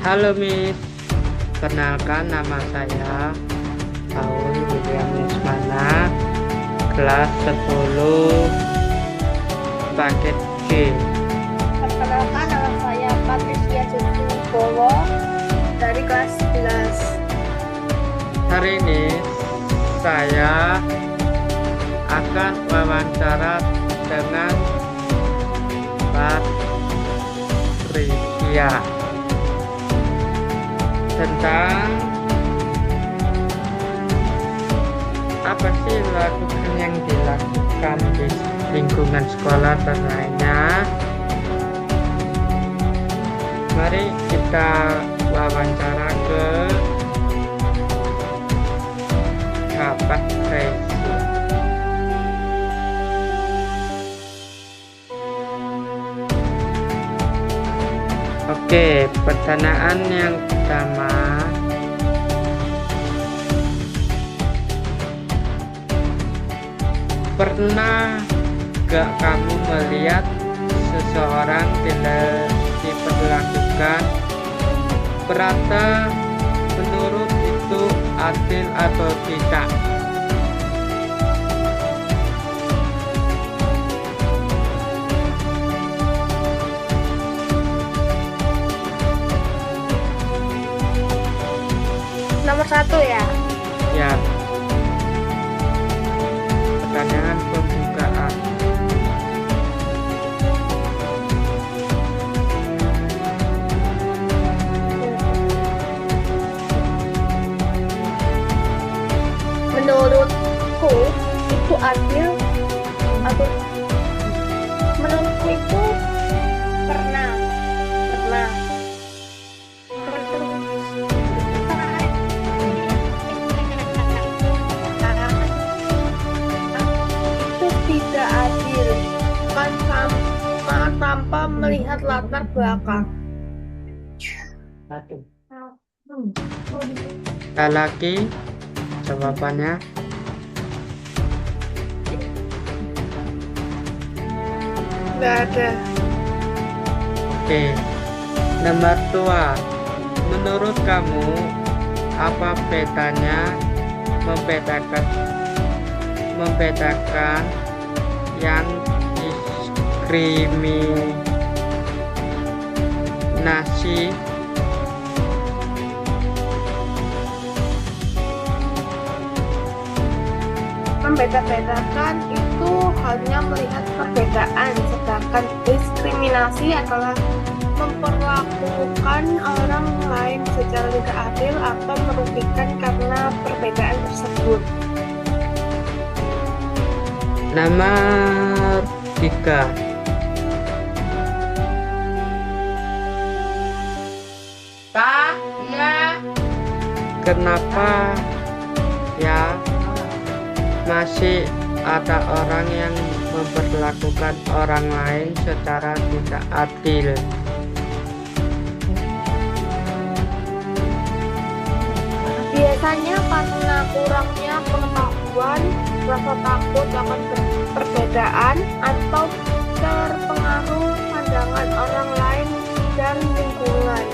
Halo Miss, kenalkan nama saya Paul William Yusmana, kelas 10 paket G. Perkenalkan, nama saya Patricia Bowo dari kelas 11. Hari ini saya akan wawancara dengan Patricia tentang apa sih lakukan yang dilakukan di lingkungan sekolah dan lainnya. Mari kita wawancara ke Bapak Resi. Oke, pertanyaan yang pertama, pernah gak kamu melihat seseorang diperlakukan berata menurut itu adil atau tidak? Nomor 1 ya. Ya, pertanyaan pembukaan. Menurutku itu adil atau menurutku itu pernah itu tidak adil kan tanpa melihat latar belakang. Lagi jawabannya. Nggak ada. Oke, nomor 2, menurut kamu apa bedanya membedakan yang diskriminasi Membeda-bedakan itu hanya melihat perbedaan, sedangkan diskriminasi adalah memperlakukan orang lain secara tidak adil atau merugikan karena perbedaan tersebut. nomor 3, kenapa ya masih ada orang yang memperlakukan orang lain secara tidak adil? Biasanya karena kurangnya pengetahuan, rasa takut akan perbedaan, atau terpengaruh pandangan orang lain dan lingkungan.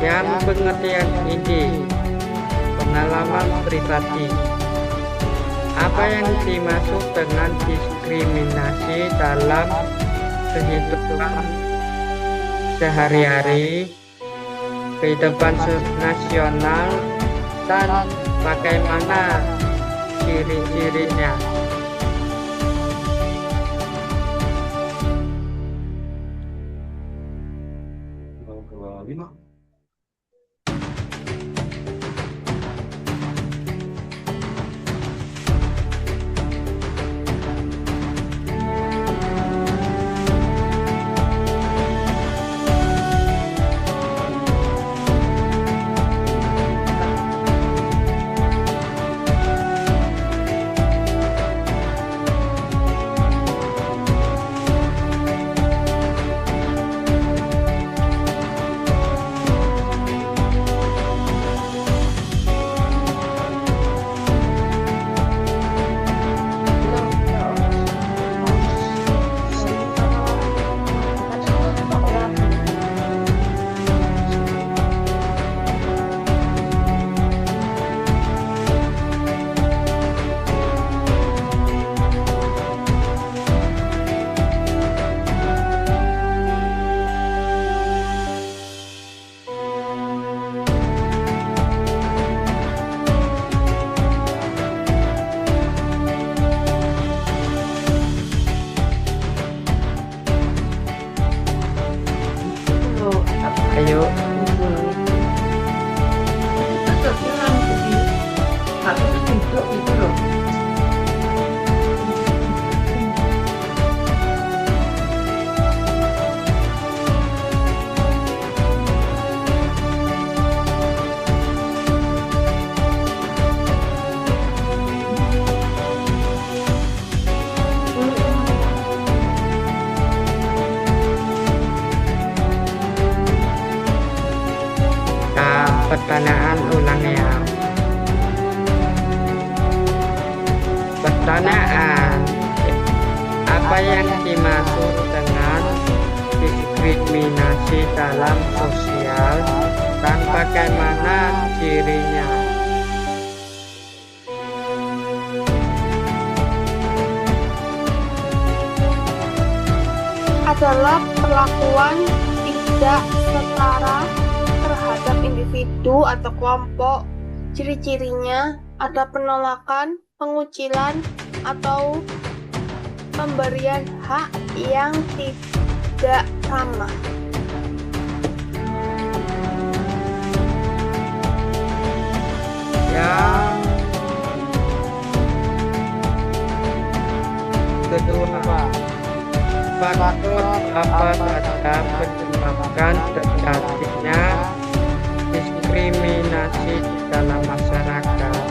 Yang pengertian ini pengalaman pribadi. Apa yang dimaksud dengan diskriminasi dalam kehidupan sehari-hari, kehidupan nasional, dan bagaimana ciri-cirinya? Apa yang dimaksud dengan diskriminasi dalam sosial dan bagaimana cirinya? Adalah perlakuan tidak setara terhadap individu atau kelompok. Ciri-cirinya ada penolakan, pengucilan, atau pemberian hak yang tidak sama. Yang kedua, faktor apa saja menyebabkan terjadinya diskriminasi di dalam masyarakat?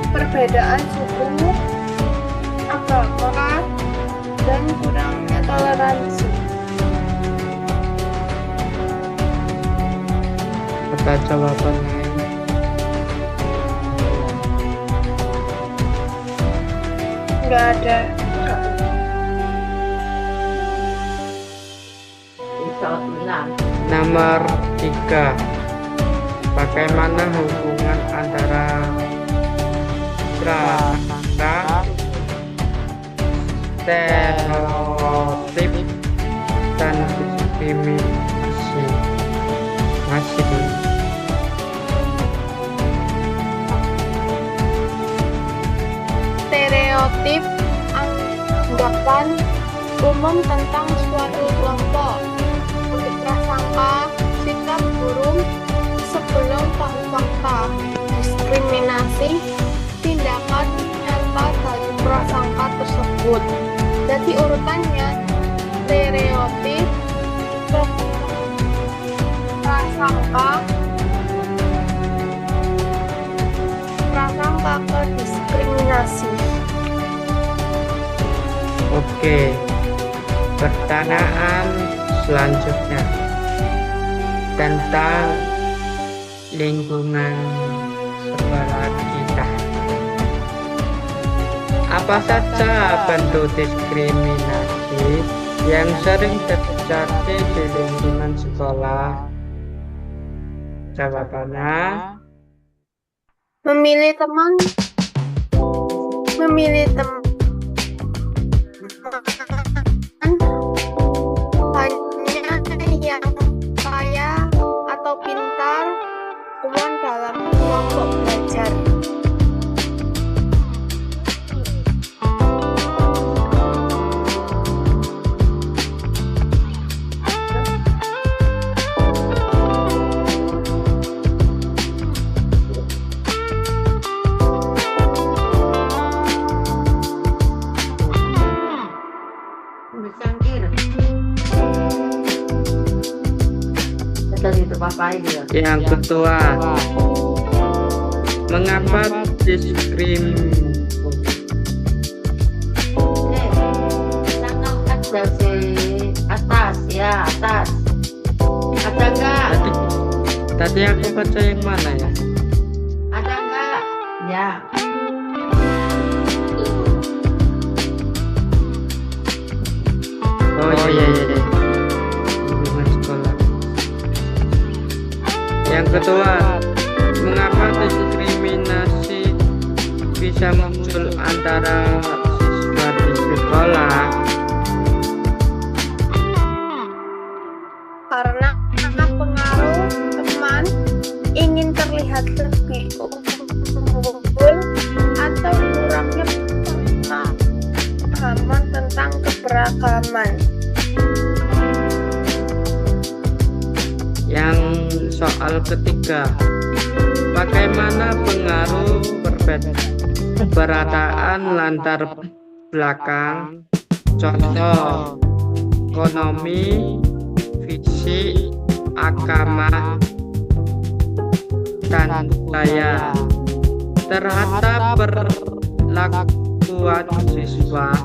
Perbedaan suku, agama, dan kurangnya toleransi. Apa jawabannya? Nggak ada. Nomor 3, bagaimana hubungan antara prasangka, stereotip, dan diskriminasi? Stereotip anggapan umum tentang suatu kelompok. Untuk prasangka, sikap burung sebelum tahu fakta. Diskriminasi, tindakan nyata dari prasangka tersebut. Jadi urutannya stereotip, prasangka ke diskriminasi. Oke, pertanyaan selanjutnya tentang lingkungan sekolah kita. Apa saja bentuk diskriminasi yang sering terjadi di lingkungan sekolah? Jawabannya, Memilih teman hanya yang kaya atau pintar, teman dalam kelompok belajar. yang kedua, mengapa dari atas ya, atas. Ada enggak? Tadi aku baca yang mana ya? Ada enggak? Ya. Oh iya. Lingkungan sekolah. Yang kedua, mengapa diskriminasi bisa muncul antara siswa di sekolah? Karena pengaruh teman, ingin terlihat lebih unggul, atau kurangnya pemahaman tentang keberagaman. Yang soal ketiga, bagaimana pengaruh perbedaan latar belakang, contoh ekonomi, fisik, agama, dan budaya terhadap perlakuan siswa?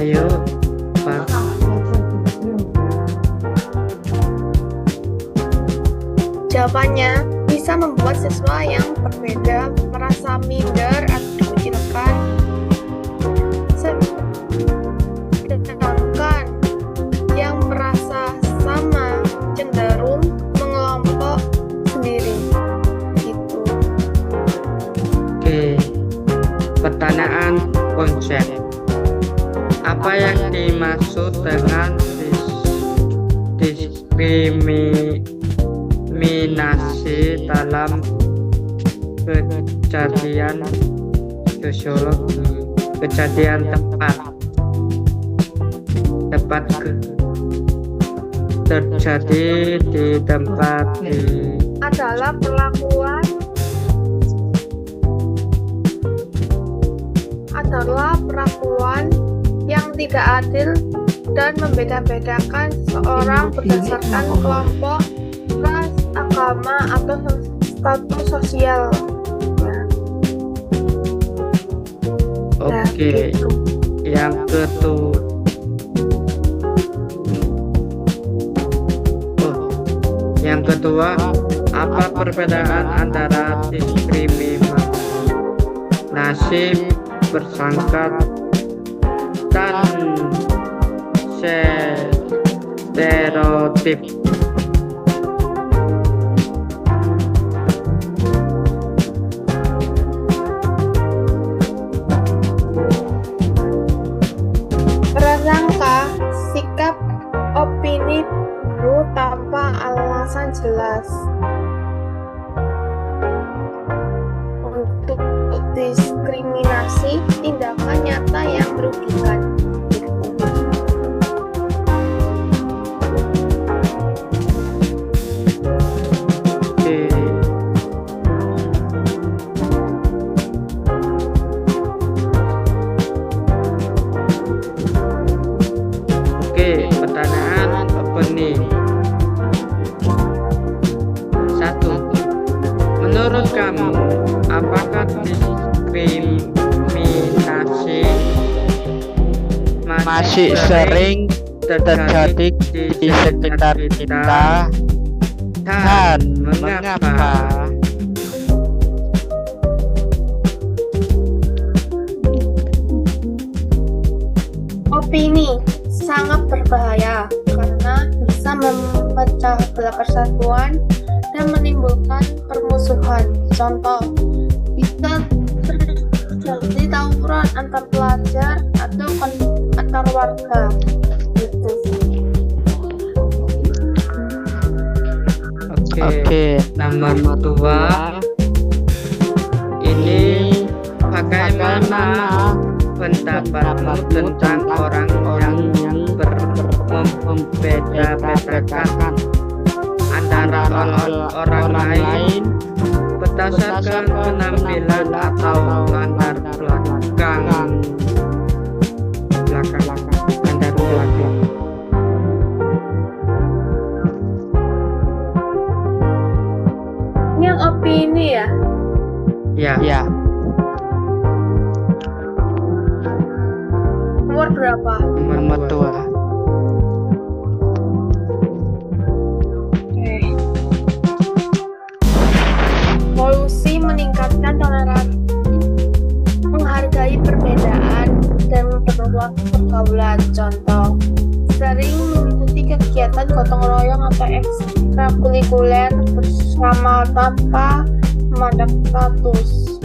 Ayo, Pak. Jawabannya bisa membuat siswa yang berbeda merasa minder atau dikucilkan. Sedangkan yang merasa sama cenderung mengelompok sendiri. Gitu. Oke. Pertanyaan konsep. Apa yang dimaksud dengan diskriminasi dalam kejadian sosiologi? Kejadian terjadi di tempat Adalah perlakuan yang tidak adil dan membeda-bedakan seseorang berdasarkan kelompok, ras, agama, atau status sosial. Oke. Yang kedua, apa perbedaan antara diskriminasi bersangka dan stereotip? Prasangka, sikap opini baru tanpa alasan jelas. Untuk diskriminasi, tindakan nyata yang merugikan. Oke, pertanyaan opening. 1. Menurut kamu, apakah diskriminasi masih sering terjadi di sekitar kita, dan mengapa? Opini sangat berbahaya karena bisa memecah belah persatuan dan menimbulkan permusuhan. Contoh, bisa terjadi tawuran antar pelajar atau antar warga. Gitu. Oke, nomor 2. Ini bagaimana pendapatmu tentang orang yang membeda-bedakan antara orang lain berdasarkan penampilan atau latar belakang? Ini yang opini ya? Ya. Nomor berapa? Nomor 2. Polusi meningkatkan toleransi, menghargai perbedaan, dan memperluas pergaulan. Contoh, sering mengikuti kegiatan gotong royong atau ekstrakurikuler bersama tanpa memandang status.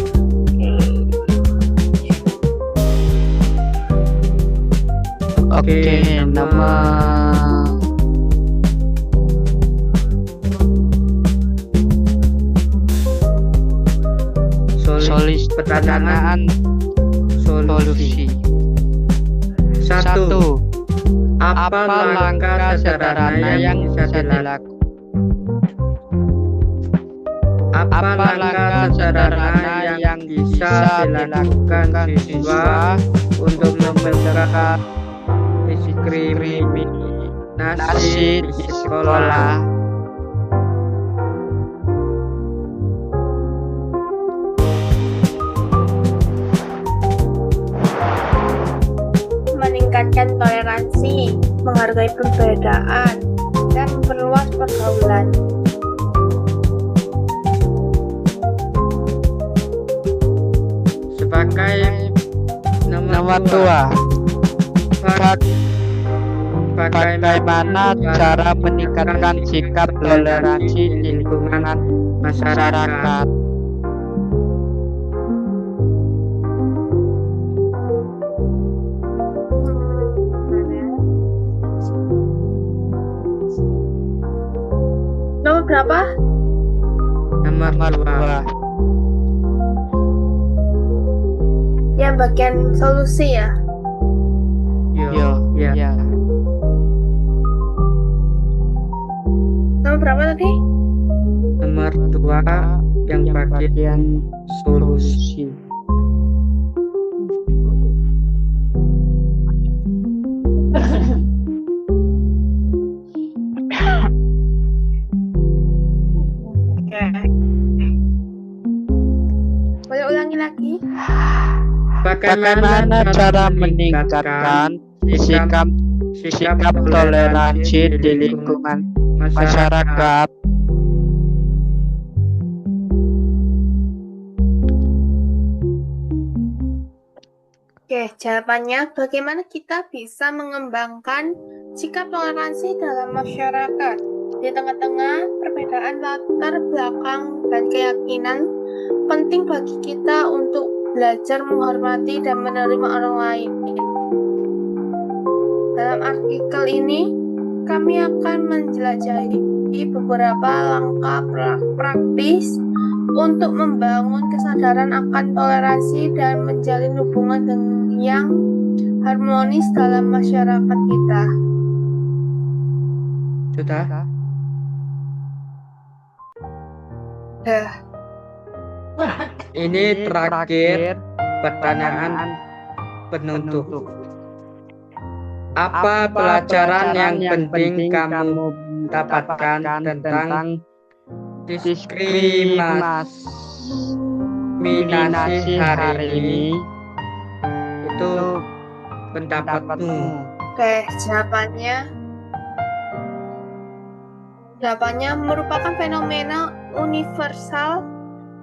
Oke, pertanyaan solusi. 1. Apa langkah sederhana yang bisa dilakukan? Apa langkah sederhana yang bisa dilakukan siswa untuk mencegah diskriminasi di sekolah? meningkatkan toleransi, menghargai perbedaan, dan memperluas pergaulan. Sebagai Nomor 2, bagaimana cara meningkatkan sikap toleransi di lingkungan masyarakat? Nomor berapa? nomor Nomor 2. 2. Yang bagian solusi ya. Yo, Ya. ya. Nomor berapa tadi? Nomor 2 yang bagian solusi. Oke. Boleh ulangi lagi? Bagaimana cara meningkatkan sikap toleransi di lingkungan masyarakat? Oke, jawabannya bagaimana kita bisa mengembangkan sikap toleransi dalam masyarakat. Di tengah-tengah perbedaan latar belakang dan keyakinan, penting bagi kita untuk belajar menghormati dan menerima orang lain. Dalam artikel ini, kami akan menjelajahi beberapa langkah praktis untuk membangun kesadaran akan toleransi dan menjalin hubungan yang harmonis dalam masyarakat kita. Sudah? Ini terakhir pertanyaan penutup. Apa pelajaran yang penting kamu dapatkan tentang diskriminasi hari ini? Itu pendapatmu. Oke, jawabannya merupakan fenomena universal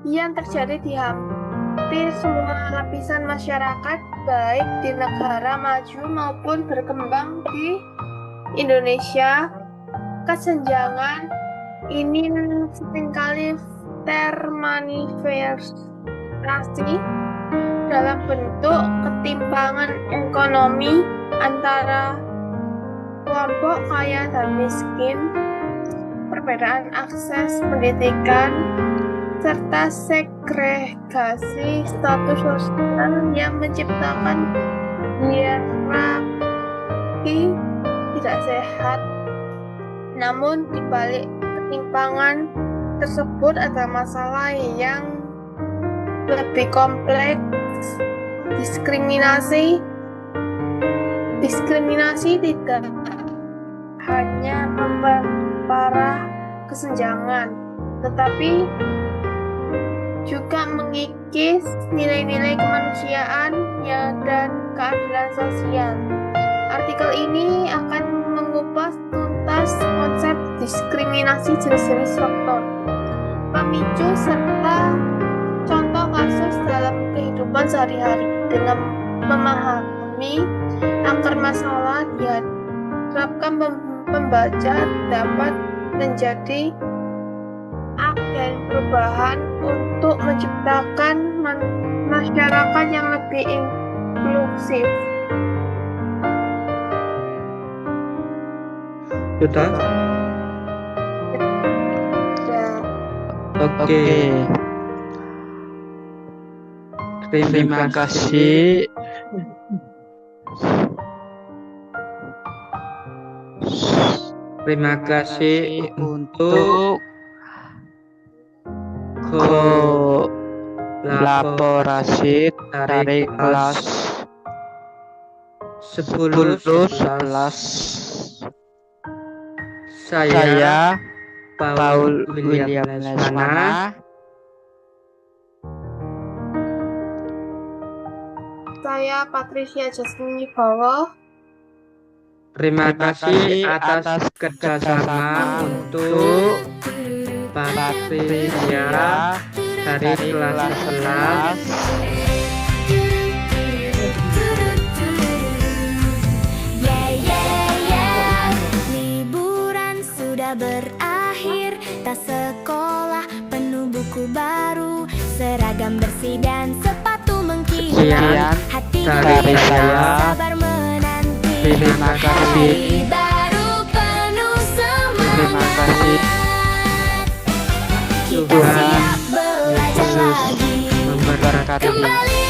yang terjadi di hampir semua lapisan masyarakat, baik di negara maju maupun berkembang di Indonesia. Kesenjangan ini seringkali termanifestasi dalam bentuk ketimpangan ekonomi antara kelompok kaya dan miskin, perbedaan akses pendidikan, serta segregasi status sosial yang menciptakan hierarki tidak sehat. Namun di balik ketimpangan tersebut ada masalah yang lebih kompleks. Diskriminasi tidak hanya memperparah kesenjangan, tetapi juga mengikis nilai-nilai kemanusiaan dan keadilan sosial. Artikel ini akan mengupas tuntas konsep diskriminasi, jenis-jenis faktor, pemicu, serta contoh kasus dalam kehidupan sehari-hari. Dengan memahami akar masalah, diharapkan pembaca dapat menjadi agen perubahan untuk menciptakan masyarakat yang lebih inklusif. Sudah? Ya. Oke. Terima kasih. Terima kasih untuk kolaborasi dari kelas 10/11. Saya Paul William Lesmana. Saya Patricia Jasmine Wibowo. Terima kasih atas kerjasama untuk Patricia dari kelas 11. Liburan sudah berakhir, tas sekolah penuh buku baru, seragam bersih dan sepatu mengkilat. Sekian Hati dari saya. sabar menanti Terima kasih. hari baru penuh semangat. Terima kasih. Kita Tuhan siap belajar Yesus lagi, memberkati. kembali